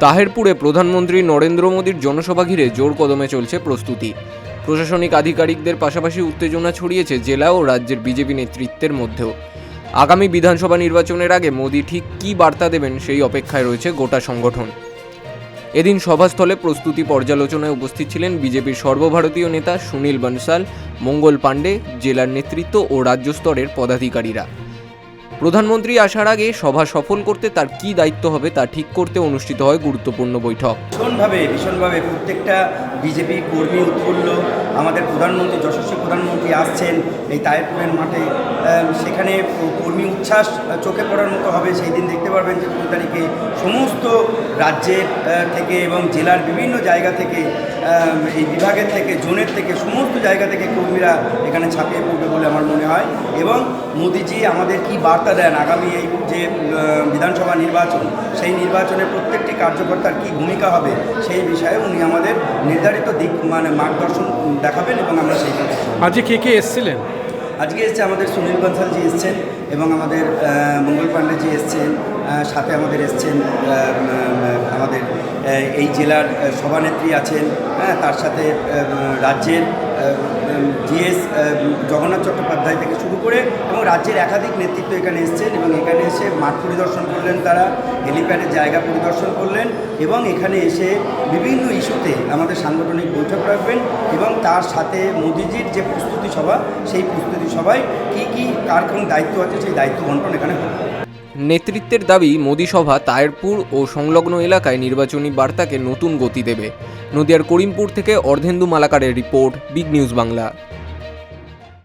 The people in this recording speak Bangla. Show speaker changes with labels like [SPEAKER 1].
[SPEAKER 1] তাহেরপুরে প্রধানমন্ত্রী নরেন্দ্র মোদীর জনসভা ঘিরে জোর কদমে চলছে প্রস্তুতি। প্রশাসনিক আধিকারিকদের পাশাপাশি উত্তেজনা ছড়িয়েছে জেলা ও রাজ্যের বিজেপি নেতৃত্বের মধ্যেও। আগামী বিধানসভা নির্বাচনের আগে মোদী ঠিক কী বার্তা দেবেন সেই অপেক্ষায় রয়েছে গোটা সংগঠন। এদিন সভাস্থলে প্রস্তুতি পর্যালোচনায় উপস্থিত ছিলেন বিজেপির সর্বভারতীয় নেতা সুনীল বনসাল, মঙ্গল পাণ্ডে, জেলার নেতৃত্ব ও রাজ্য স্তরের পদাধিকারীরা। প্রধানমন্ত্রী আসার আগে সভা সফল করতে তার কী দায়িত্ব হবে তা ঠিক করতে অনুষ্ঠিত হয় গুরুত্বপূর্ণ বৈঠক।
[SPEAKER 2] ভীষণভাবে প্রত্যেকটা বিজেপি কর্মী উৎফুল্ল। আমাদের প্রধানমন্ত্রী, যশস্বী প্রধানমন্ত্রী আসছেন এই তাহেরপুরের মাঠে। সেখানে কর্মী উচ্ছ্বাস চোখে পড়ার মতো হবে। সেই দিন দেখতে পারবেন যে 2 তারিখে সমস্ত রাজ্যের থেকে এবং জেলার বিভিন্ন জায়গা থেকে, এই বিভাগের থেকে, জোনের থেকে, সমস্ত জায়গা থেকে কর্মীরা এখানে ছাপিয়ে পড়বে বলে আমার মনে হয়। এবং মোদিজি আমাদের কি বার্তা দেন আগামী এই যে বিধানসভা নির্বাচন, সেই নির্বাচনে প্রত্যেকটি কার্যকর্তার কি ভূমিকা হবে সেই বিষয়ে উনি আমাদের নির্ধারিত দিক মার্গদর্শন দেখাবেন এবং আমরা সেই
[SPEAKER 3] আজকে কে এসেছিলেন?
[SPEAKER 2] আজকে এসছে আমাদের সুনীল বনসালজি এসছেন এবং আমাদের মঙ্গল পাণ্ডেজি এসছেন। সাথে আমাদের এসছেন আমাদের এই জেলার সভানেত্রী আছেন, তার সাথে রাজ্যের জিএস জগন্নাথ চট্টোপাধ্যায় থেকে শুরু করে এবং রাজ্যের একাধিক নেতৃত্ব এখানে এসছেন এবং এখানে এসে মাঠ পরিদর্শন করলেন, তারা হেলিপ্যাডের জায়গা পরিদর্শন করলেন এবং এখানে এসে বিভিন্ন ইস্যুতে আমাদের সাংগঠনিক বৈঠক রাখবেন এবং তার সাথে মোদিজির যে প্রস্তুতি সভা, সেই প্রস্তুতি সভায় কী কার কোন দায়িত্ব আছে সেই দায়িত্ব বন্টন এখানে হবে।
[SPEAKER 1] নেতৃত্বের দাবি, মোদী সভা তাহেরপুর ও সংলগ্ন এলাকায় নির্বাচনী বার্তাকে নতুন গতি দেবে। নদিয়ার করিমপুর থেকে অর্ধেন্দু মালাকারের রিপোর্ট, বিগ নিউজ বাংলা।